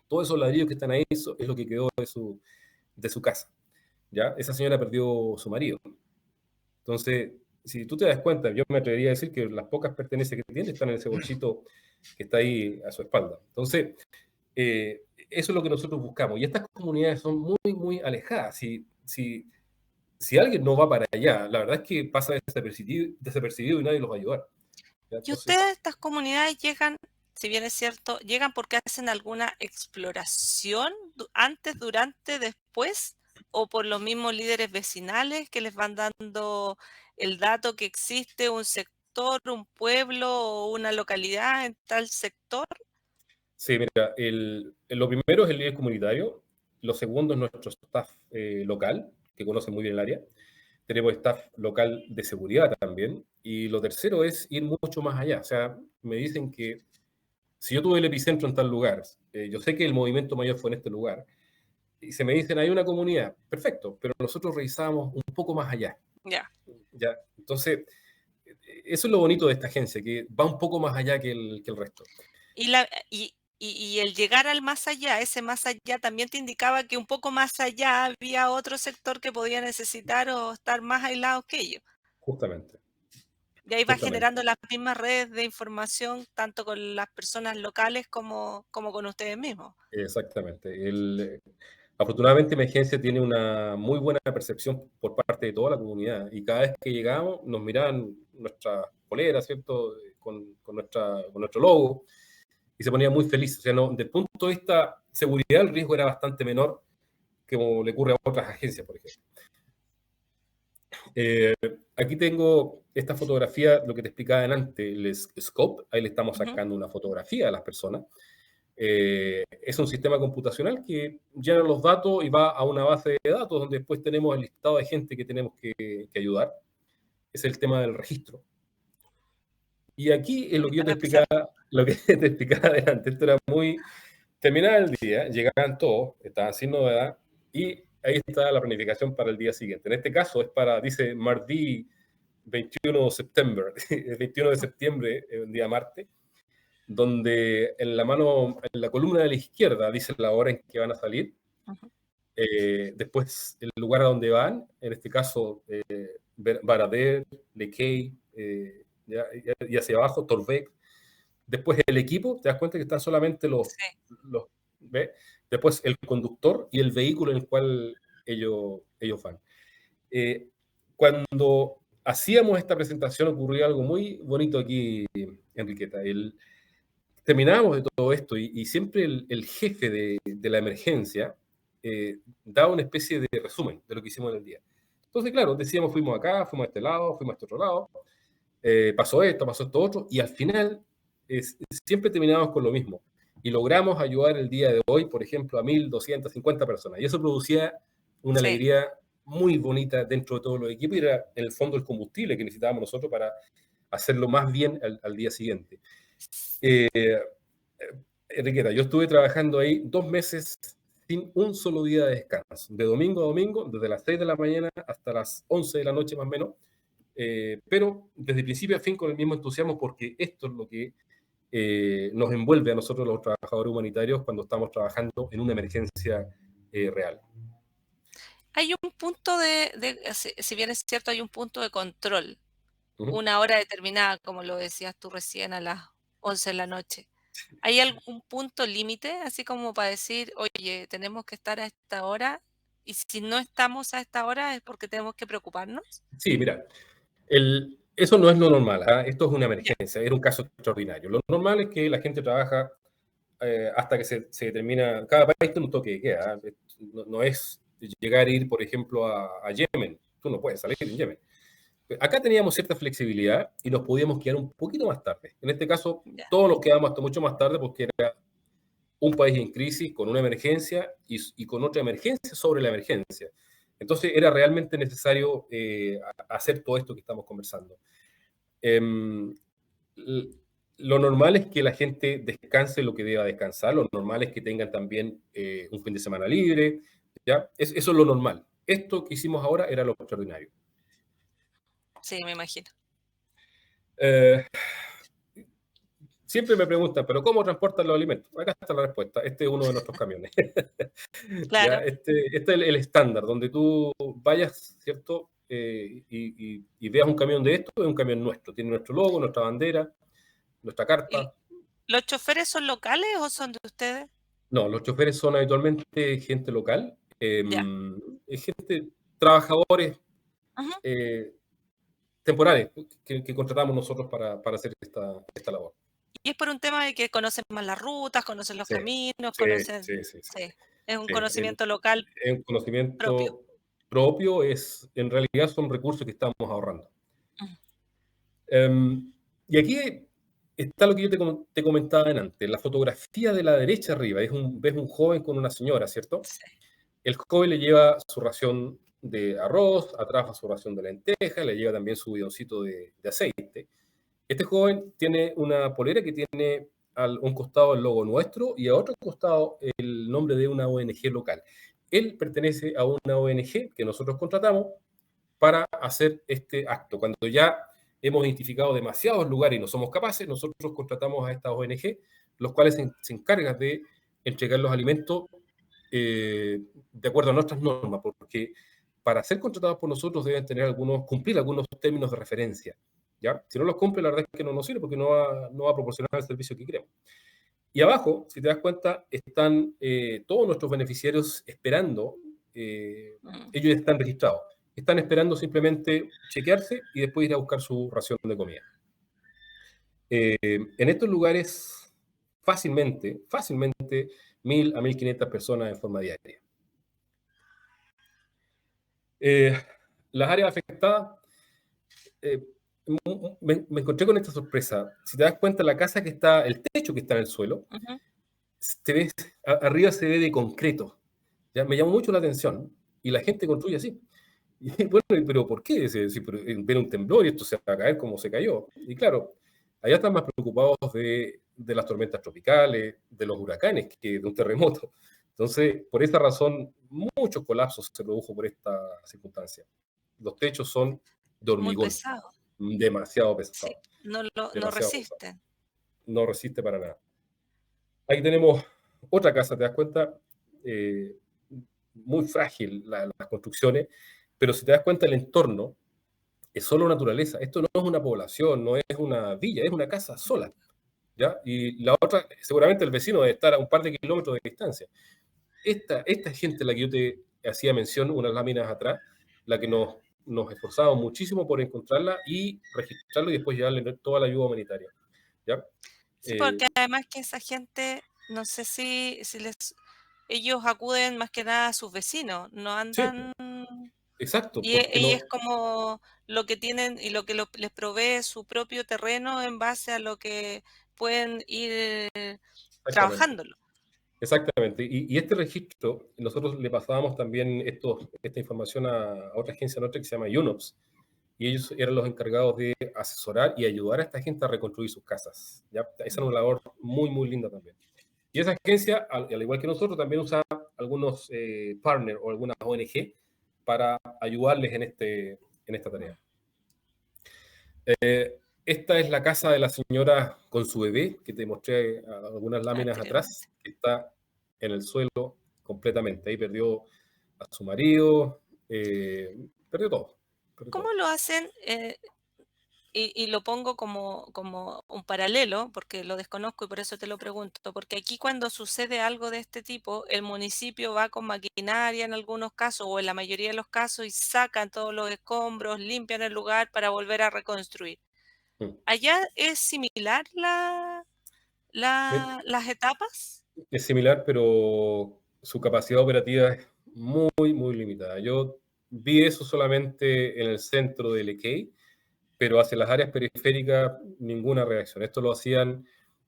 Todos esos ladrillos que están ahí, eso es lo que quedó de su casa. ¿Ya? Esa señora perdió su marido. Entonces, si tú te das cuenta, yo me atrevería a decir que las pocas pertenencias que tiene están en ese bolsito que está ahí a su espalda. Entonces, eso es lo que nosotros buscamos. Y estas comunidades son muy, muy alejadas. Si alguien no va para allá, la verdad es que pasa desapercibido y nadie los va a ayudar. ¿Ya? ¿Y Entonces, ustedes, estas comunidades, llegan, si bien es cierto, llegan porque hacen alguna exploración antes, durante, después, o por los mismos líderes vecinales que les van dando el dato que existe un sector, un pueblo o una localidad en tal sector? sí, mira, lo primero es el líder comunitario, lo segundo es nuestro staff local, que conoce muy bien el área, tenemos staff local de seguridad también, y lo tercero es ir mucho más allá. O sea, me dicen que si yo tuve el epicentro en tal lugar, yo sé que el movimiento mayor fue en este lugar, y se me dicen, hay una comunidad, perfecto, pero nosotros revisamos un poco más allá. Ya. ¿Ya? Entonces, eso es lo bonito de esta agencia, que va un poco más allá que el resto. Y el llegar al más allá, ese más allá también te indicaba que un poco más allá había otro sector que podía necesitar o estar más aislado que ellos. Justamente. Y ahí va Justamente. generando las mismas redes de información, tanto con las personas locales como con ustedes mismos. Exactamente. Afortunadamente, Emergencia tiene una muy buena percepción por parte de toda la comunidad, y cada vez que llegamos nos miraban nuestras poleras, ¿cierto? Con nuestro logo, y se ponía muy feliz. O sea, no, desde el punto de vista seguridad, el riesgo era bastante menor que como le ocurre a otras agencias, por ejemplo. Aquí tengo esta fotografía, lo que te explicaba antes, el scope. Ahí le estamos sacando una fotografía a las personas. Es un sistema computacional que llena los datos y va a una base de datos donde después tenemos el listado de gente que tenemos que ayudar. Es el tema del registro. Y aquí es lo que yo te explicaba adelante. Esto era muy... Terminaba el día, llegaban todos, estaban sin novedad, y ahí está la planificación para el día siguiente. En este caso es dice mardi 21 de septiembre, el 21 de septiembre, un día martes, donde en la columna de la izquierda dice la hora en que van a salir, después el lugar a donde van, en este caso Barader, Lekey, y hacia abajo Torbeck, después el equipo, te das cuenta que están solamente ¿ves? Después el conductor y el vehículo en el cual ellos van. Cuando hacíamos esta presentación ocurrió algo muy bonito aquí, Enriqueta. terminábamos de todo esto y siempre el jefe de la emergencia daba una especie de resumen de lo que hicimos en el día. Entonces, claro, decíamos, fuimos acá, fuimos a este lado, fuimos a este otro lado, pasó esto otro, y al final siempre terminábamos con lo mismo. Y logramos ayudar el día de hoy, por ejemplo, a 1.250 personas. Y eso producía una Sí, alegría muy bonita dentro de todos los equipos y era, en el fondo, el combustible que necesitábamos nosotros para hacerlo más bien al día siguiente. Enriqueta, yo estuve trabajando ahí 2 meses sin un solo día de descanso, de domingo a domingo, desde las 6 de la mañana hasta las 11 de la noche más o menos, pero desde principio a fin con el mismo entusiasmo porque esto es lo que nos envuelve a nosotros los trabajadores humanitarios cuando estamos trabajando en una emergencia real. hay un punto si bien es cierto, hay un punto de control, Ujú. una hora determinada, como lo decías tú recién, a las 11 de la noche. ¿Hay algún punto límite, así como para decir, oye, tenemos que estar a esta hora, y si no estamos a esta hora es porque tenemos que preocuparnos? Sí, mira, eso no es lo normal, ¿ah? Esto es una Ya, emergencia, era un caso extraordinario. Lo normal es que la gente trabaja hasta que se determina, cada país tiene un toque de queda, ¿ah? No es llegar a ir, por ejemplo, a Yemen, tú no puedes salir en Yemen. Acá teníamos cierta flexibilidad y nos podíamos quedar un poquito más tarde. En este caso, ya, todos nos quedamos hasta mucho más tarde porque era un país en crisis, con una emergencia y con otra emergencia sobre la emergencia. Entonces era realmente necesario hacer todo esto que estamos conversando. Em, lo normal es que la gente descanse lo que deba descansar, lo normal es que tengan también un fin de semana libre, ¿ya? Eso es lo normal. Esto que hicimos ahora era lo extraordinario. sí, me imagino. Eh, Siempre me preguntan, ¿pero cómo transportan los alimentos? Acá está la respuesta. Este es uno de nuestros camiones. ¿Ya? Claro. Este es el estándar, donde tú vayas, ¿cierto? Y veas un camión de esto, es un camión nuestro. Tiene nuestro logo, nuestra bandera, nuestra ¿Y carpa. los choferes son locales o son de ustedes? No, los choferes son habitualmente gente local, Ya. es gente, trabajadores Ujú. eh, temporales que contratamos nosotros para hacer esta labor. Y es por un tema de que conocen más las rutas, conocen los Sí, caminos, sí, conocen, sí, sí, sí. sí, es un Sí, conocimiento local es un propio. conocimiento propio, en realidad son recursos que estamos ahorrando. Ujú. Y aquí está lo que yo te comentaba antes, la fotografía de la derecha arriba, ves un joven con una señora, ¿cierto? Sí. El joven le lleva su ración de arroz, atrás va su ración de lenteja, le lleva también su bidoncito de aceite. Este joven tiene una polera que tiene un costado el logo nuestro y a otro costado el nombre de una ONG local. Él pertenece a una ONG que nosotros contratamos para hacer este acto. Cuando ya hemos identificado demasiados lugares y no somos capaces, nosotros contratamos a estas ONG, los cuales se encargan de entregar los alimentos de acuerdo a nuestras normas, porque para ser contratados por nosotros deben cumplir algunos términos de referencia. ¿Ya? Si no los cumple, la verdad es que no nos sirve porque no va a proporcionar el servicio que queremos. Y abajo, si te das cuenta, están todos nuestros beneficiarios esperando, Mm. ellos están registrados, están esperando simplemente chequearse y después ir a buscar su ración de comida. En estos lugares, fácilmente, 1.000 a 1.500 personas en forma diaria. Las áreas afectadas, eh, me encontré con esta sorpresa. Si te das cuenta, la casa que está, el techo que está en el suelo, Ujú. te ves, arriba se ve de concreto. ¿Ya? Me llamó mucho la atención y la gente construye así. Y bueno, pero ¿por qué? Si ven un temblor y esto se va a caer como se cayó. Y claro, allá están más preocupados de las tormentas tropicales, de los huracanes, que de un terremoto. Entonces, por esta razón, muchos colapsos se produjo por esta circunstancia. Los techos son de Muy hormigón, pesado. demasiado Sí, pesados, no demasiado pesados. resisten. No resiste para nada. Ahí tenemos otra casa, ¿te das cuenta? Eh, Muy frágil las construcciones, pero si te das cuenta el entorno es solo naturaleza. Esto no es una población, no es una villa, es una casa sola, ¿ya? Y la otra, seguramente el vecino debe estar a un par de kilómetros de distancia. Esta gente, la que yo te hacía mención unas láminas atrás, la que nos esforzamos muchísimo por encontrarla y registrarlo y después llevarle toda la ayuda humanitaria, ¿ya? Sí, porque además que esa gente, no sé si ellos acuden más que nada a sus vecinos, no Sí, andan. exacto, porque Y no, es como lo que tienen y lo que les provee su propio terreno en base a lo que pueden ir exactamente. trabajándolo. Exactamente. Y este registro, nosotros le pasábamos también esta información a otra agencia nuestra que se llama UNOPS, y ellos eran los encargados de asesorar y ayudar a esta gente a reconstruir sus casas. ¿Ya? Esa es una labor muy, muy linda también. Y esa agencia, al igual que nosotros, también usa algunos partners o algunas ONG para ayudarles en esta tarea. Esta es la casa de la señora con su bebé, que te mostré algunas láminas atrás, Anteriormente. que está en el suelo completamente. Ahí perdió a su marido, perdió todo. Perdió ¿Cómo todo. lo hacen? Y lo pongo como un paralelo, porque lo desconozco y por eso te lo pregunto, porque aquí cuando sucede algo de este tipo, el municipio va con maquinaria en algunos casos o en la mayoría de los casos y sacan todos los escombros, limpian el lugar para volver a reconstruir. Mm. ¿Allá es similar las etapas? Es similar, pero su capacidad operativa es muy, muy limitada. Yo vi eso solamente en el centro de Lequey, pero hacia las áreas periféricas ninguna reacción. Esto lo hacían,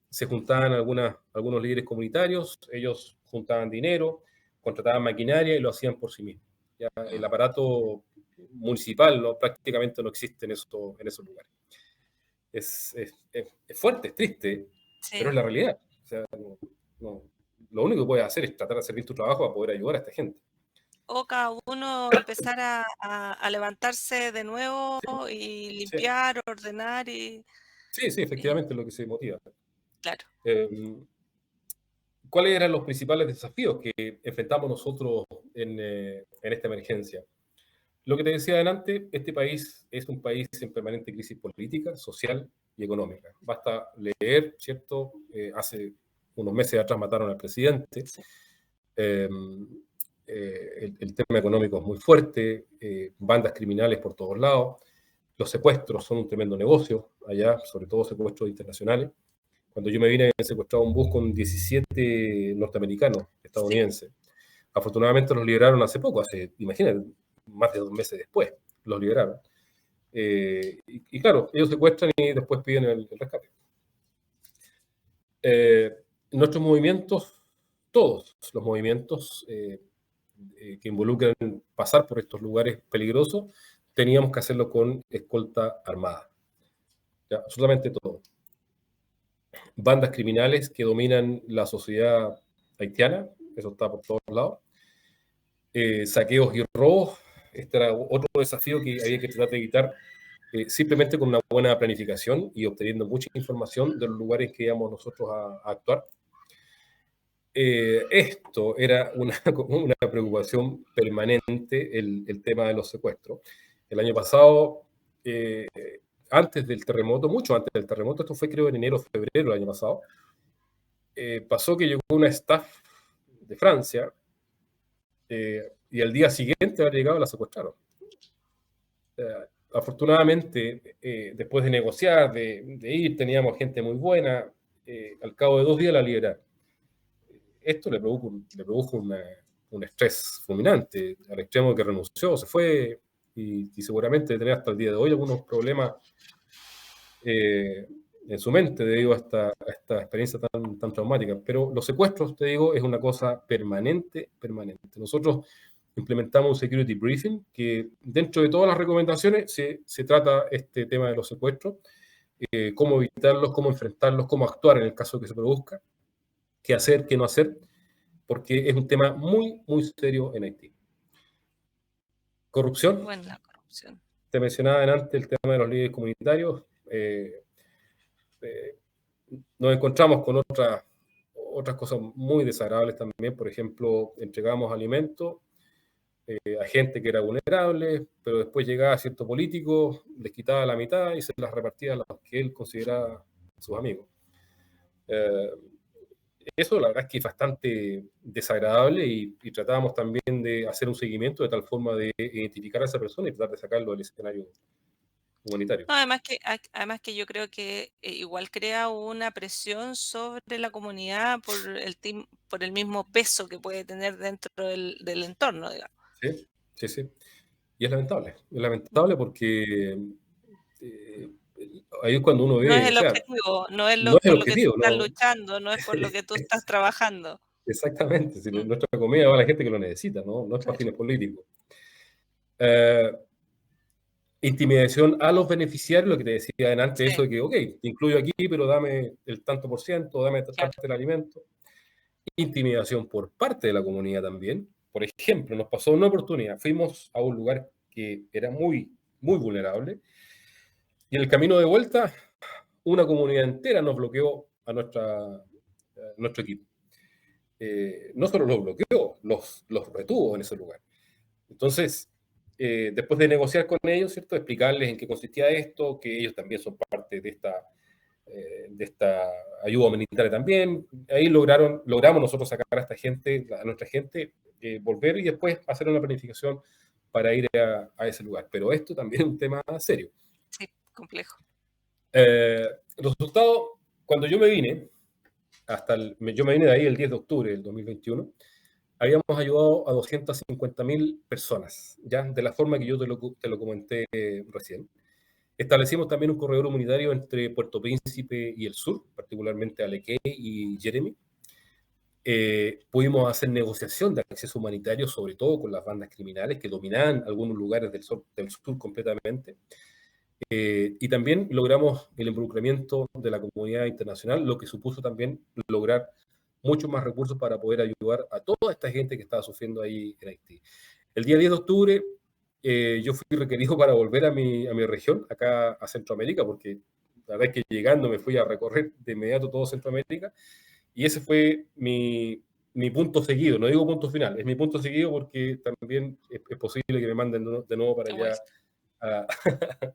se juntaban algunos líderes comunitarios, ellos juntaban dinero, contrataban maquinaria y lo hacían por sí mismos. Ya, el aparato municipal prácticamente no existe en esos lugares. Es fuerte, es triste, pero es Sí. la realidad. O sea, no, lo único que puedes hacer es tratar de hacer bien tu trabajo para poder ayudar a esta gente. O cada uno empezar a levantarse de nuevo Sí, y sí, limpiar, ordenar sí, y efectivamente es lo que se motiva. claro. ¿Cuáles eran los principales desafíos que enfrentamos nosotros en esta emergencia? Lo que te decía adelante, este país es un país en permanente crisis política, social y económica. Basta leer, ¿cierto? Hace unos meses atrás mataron al presidente. Sí. El tema económico es muy fuerte, bandas criminales por todos lados. Los secuestros son un tremendo negocio allá, sobre todo secuestros internacionales. Cuando yo me vine, me secuestrado un bus con 17 norteamericanos, Sí. estadounidenses. Afortunadamente los liberaron hace poco, imagínate, más de 2 meses después, los liberaron. Y claro, ellos secuestran y después piden el rescate. Nuestros movimientos, todos los movimientos que involucran pasar por estos lugares peligrosos, teníamos que hacerlo con escolta armada. ¿Ya? Absolutamente todo. Bandas criminales que dominan la sociedad haitiana, eso está por todos lados. Saqueos y robos, este era otro desafío que había que tratar de evitar simplemente con una buena planificación y obteniendo mucha información de los lugares que íbamos nosotros a actuar. Esto era una preocupación permanente, el tema de los secuestros. El año pasado, antes del terremoto, mucho antes del terremoto, esto fue creo en enero o febrero del año pasado, pasó que llegó una staff de Francia y al día siguiente de haber llegado la secuestraron. Afortunadamente, después de negociar, de ir, teníamos gente muy buena, al cabo de 2 días la liberaron. Esto le produjo un estrés fulminante, al extremo que renunció, se fue y seguramente tenía hasta el día de hoy algunos problemas en su mente debido a esta experiencia tan traumática. Pero los secuestros, te digo, es una cosa permanente. Nosotros implementamos un security briefing que dentro de todas las recomendaciones se trata este tema de los secuestros, cómo evitarlos, cómo enfrentarlos, cómo actuar en el caso de que se produzca, qué hacer, qué no hacer, porque es un tema muy, muy serio en Haití. Corrupción. Bueno, la corrupción. Te mencionaba antes el tema de los líderes comunitarios. Nos encontramos con otras cosas muy desagradables también. Por ejemplo, entregamos alimentos a gente que era vulnerable, pero después llegaba cierto político, les quitaba la mitad y se las repartía a los que él consideraba sus amigos. Eso la verdad es que es bastante desagradable y tratábamos también de hacer un seguimiento de tal forma de identificar a esa persona y tratar de sacarlo del escenario humanitario. No, además que yo creo que igual crea una presión sobre la comunidad por el mismo peso que puede tener dentro del entorno, digamos. Sí, sí, sí. Y es lamentable. Es Mm. lamentable porque eh, ahí es cuando uno No es ve, o el sea, objetivo, no es no es el por lo que tú objetivo, estás no. luchando, no es por lo que tú estás trabajando. Exactamente. Si Mm, nuestra comida va a la gente que lo necesita, ¿no? No es para claro, fines políticos. Eh, Intimidación a los beneficiarios, lo que te decía antes, eso sí, de que, ok, te incluyo aquí, pero dame el tanto por ciento, dame claro. parte del alimento. Intimidación por parte de la comunidad también. Por ejemplo, nos pasó una oportunidad, fuimos a un lugar que era muy, muy vulnerable y en el camino de vuelta una comunidad entera nos bloqueó a nuestro equipo. No solo los bloqueó, los retuvo en ese lugar. Entonces, después de negociar con ellos, ¿cierto? Explicarles en qué consistía esto, que ellos también son parte de esta ayuda humanitaria también. Ahí logramos nosotros sacar a esta gente, a nuestra gente, volver y después hacer una planificación para ir a ese lugar. Pero esto también es un tema serio. Sí, complejo. Los resultados, cuando yo me vine, yo me vine de ahí el 10 de octubre del 2021, habíamos ayudado a 250.000 personas, ¿ya? De la forma que yo te lo comenté recién. Establecimos también un corredor humanitario entre Puerto Príncipe y el sur, particularmente Alequей y Jeremy. Pudimos hacer negociación de acceso humanitario, sobre todo con las bandas criminales que dominaban algunos lugares del sur completamente. Y también logramos el involucramiento de la comunidad internacional, lo que supuso también lograr muchos más recursos para poder ayudar a toda esta gente que estaba sufriendo ahí en Haití. El día 10 de octubre yo fui requerido para volver a mi región, acá a Centroamérica, porque la verdad es que llegando me fui a recorrer de inmediato todo Centroamérica, y ese fue mi punto seguido, no digo punto final, es mi punto seguido porque también es posible que me manden de nuevo para De allá vuelta. a,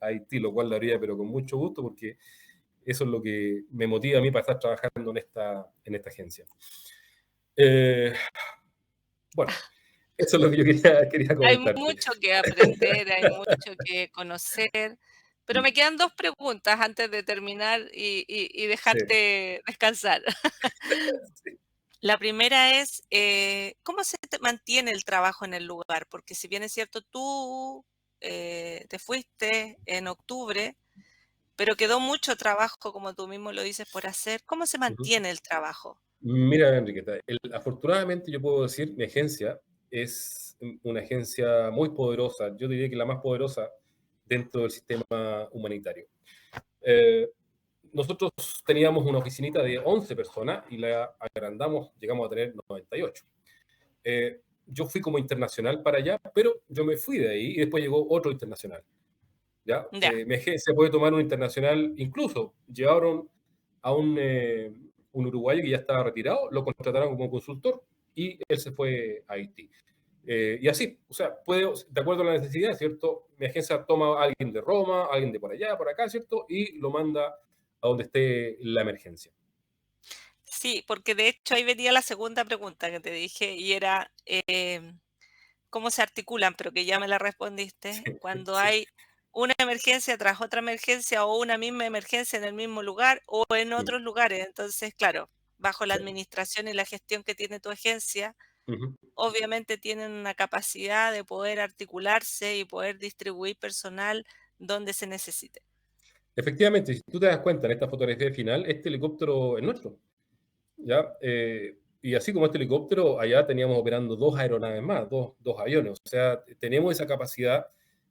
a Haití, lo cual lo haría, pero con mucho gusto, porque eso es lo que me motiva a mí para estar trabajando en esta agencia. Bueno, eso es lo que yo quería Hay comentarte. mucho que aprender, hay mucho que conocer, pero me quedan 2 preguntas antes de terminar y Sí, dejarte descansar. sí. La primera es, ¿cómo se mantiene el trabajo en el lugar? Porque si bien es cierto, tú te fuiste en octubre, pero quedó mucho trabajo, como tú mismo lo dices, por hacer. ¿Cómo se Uh-huh. mantiene el trabajo? Mira, Enriqueta, afortunadamente yo puedo decir, mi agencia es una agencia muy poderosa, yo diría que la más poderosa dentro del sistema humanitario. Eh, Nosotros teníamos una oficinita de 11 personas y la agrandamos, llegamos a tener 98. Yo fui como internacional para allá, pero yo me fui de ahí y después llegó otro internacional. ¿Ya? Ya, Mi agencia puede tomar un internacional, incluso llevaron a un uruguayo que ya estaba retirado, lo contrataron como consultor y él se fue a Haití. Y así, o sea, de acuerdo a la necesidad, ¿cierto? Mi agencia toma a alguien de Roma, alguien de por allá, por acá, ¿cierto? Y lo manda a donde esté la emergencia. sí, porque de hecho ahí venía la segunda pregunta que te dije y era, ¿cómo se articulan? Pero que ya me la respondiste. Cuando Sí, hay una emergencia tras otra emergencia o una misma emergencia en el mismo lugar o en sí, otros lugares. Entonces, claro, bajo la sí. administración y la gestión que tiene tu agencia, Ujú. obviamente tienen una capacidad de poder articularse y poder distribuir personal donde se necesite. Efectivamente, si tú te das cuenta en esta fotografía final, este helicóptero es nuestro. ¿Ya? Y así como este helicóptero, allá teníamos operando 2 aeronaves más, dos aviones. O sea, tenemos esa capacidad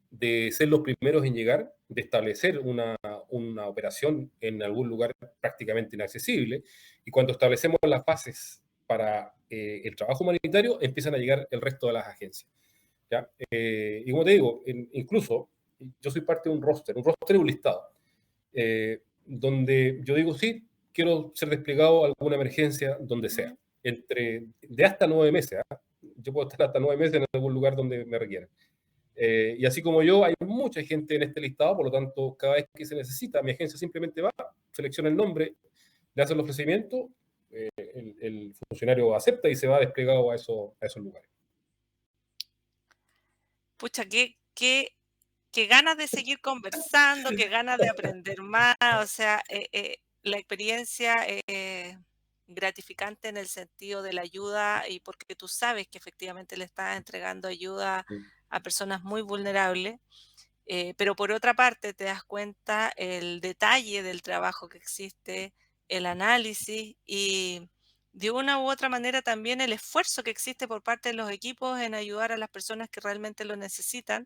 de ser los primeros en llegar, de establecer una operación en algún lugar prácticamente inaccesible. Y cuando establecemos las bases para el trabajo humanitario, empiezan a llegar el resto de las agencias. ¿Ya? Y como te digo, incluso yo soy parte de un roster y un listado donde yo digo, sí, quiero ser desplegado a alguna emergencia, donde sea, de hasta 9 meses. ¿Ah? Yo puedo estar hasta 9 meses en algún lugar donde me requieran. Y así como yo, hay mucha gente en este listado, por lo tanto, cada vez que se necesita, mi agencia simplemente va, selecciona el nombre, le hace el ofrecimiento, el funcionario acepta y se va desplegado a esos lugares. Pucha, qué que ganas de seguir conversando, que ganas de aprender más, o sea, la experiencia gratificante en el sentido de la ayuda y porque tú sabes que efectivamente le estás entregando ayuda a personas muy vulnerables, pero por otra parte te das cuenta el detalle del trabajo que existe, el análisis y de una u otra manera también el esfuerzo que existe por parte de los equipos en ayudar a las personas que realmente lo necesitan.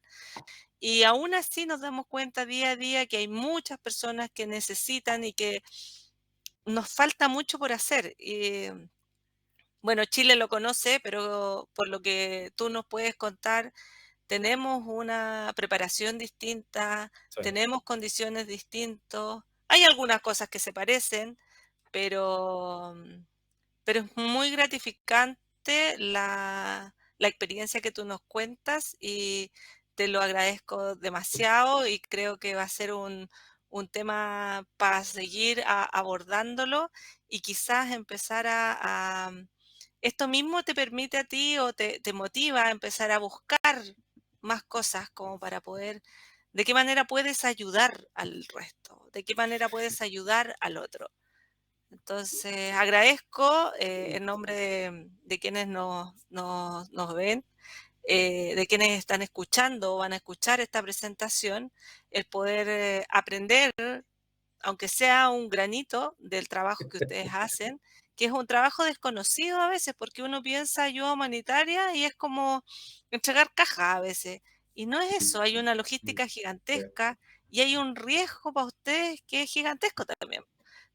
Y aún así nos damos cuenta día a día que hay muchas personas que necesitan y que nos falta mucho por hacer. Y, bueno, Chile lo conoce, pero por lo que tú nos puedes contar, tenemos una preparación distinta, Sí. tenemos condiciones distintas. Hay algunas cosas que se parecen, pero, pero es muy gratificante la experiencia que tú nos cuentas y te lo agradezco demasiado y creo que va a ser un tema para seguir abordándolo y quizás empezar esto mismo te permite a ti o te motiva a empezar a buscar más cosas como para poder, de qué manera puedes ayudar al resto, de qué manera puedes ayudar al otro. Entonces, agradezco en nombre de quienes nos ven, de quienes están escuchando o van a escuchar esta presentación, el poder aprender, aunque sea un granito del trabajo que ustedes hacen, que es un trabajo desconocido a veces, porque uno piensa ayuda humanitaria y es como entregar cajas a veces. Y no es eso, hay una logística gigantesca y hay un riesgo para ustedes que es gigantesco también.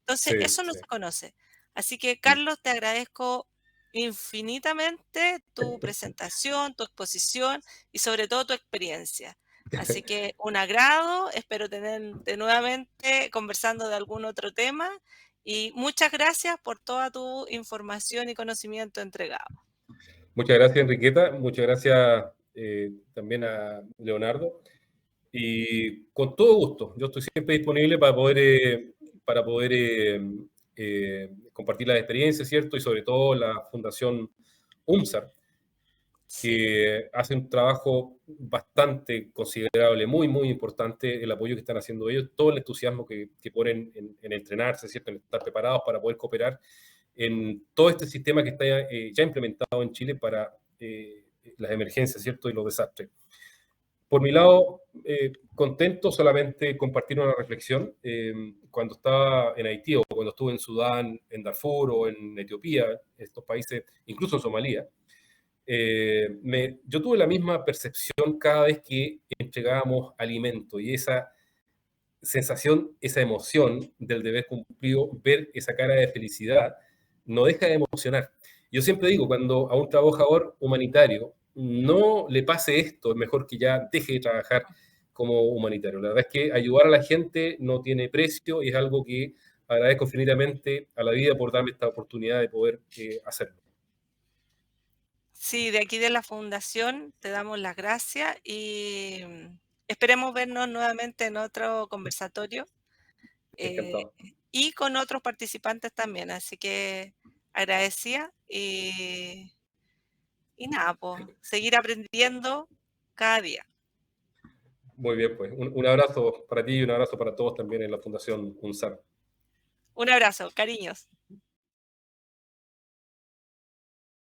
Entonces, Sí, eso no sí. se conoce. Así que, Carlos, te agradezco infinitamente tu presentación, tu exposición y sobre todo tu experiencia. Así que un agrado, espero tenerte nuevamente conversando de algún otro tema y muchas gracias por toda tu información y conocimiento entregado. Muchas gracias, Enriqueta. Muchas gracias también a Leonardo. Y con todo gusto, yo estoy siempre disponible para poder compartir las experiencias, ¿cierto? Y sobre todo la Fundación UMSAR, Sí. que hace un trabajo bastante considerable, muy, muy importante, el apoyo que están haciendo ellos, todo el entusiasmo que ponen en entrenarse, ¿cierto? En estar preparados para poder cooperar en todo este sistema que está ya implementado en Chile para las emergencias, ¿cierto? Y los desastres. Por mi lado, contento solamente compartir una reflexión. Cuando estaba en Haití o cuando estuve en Sudán, en Darfur o en Etiopía, estos países, incluso en Somalia, yo tuve la misma percepción cada vez que entregábamos alimento y esa sensación, esa emoción del deber cumplido, ver esa cara de felicidad, no deja de emocionar. Yo siempre digo, cuando a un trabajador humanitario no le pase esto, es mejor que ya deje de trabajar como humanitario. La verdad es que ayudar a la gente no tiene precio y es algo que agradezco infinitamente a la vida por darme esta oportunidad de poder hacerlo. Sí, de aquí de la Fundación te damos las gracias y esperemos vernos nuevamente en otro conversatorio Encantado. y con otros participantes también. Así que agradecida y nada, pues seguir aprendiendo cada día. Muy bien, pues un abrazo para ti y un abrazo para todos también en la Fundación UNSAR. Un abrazo, cariños.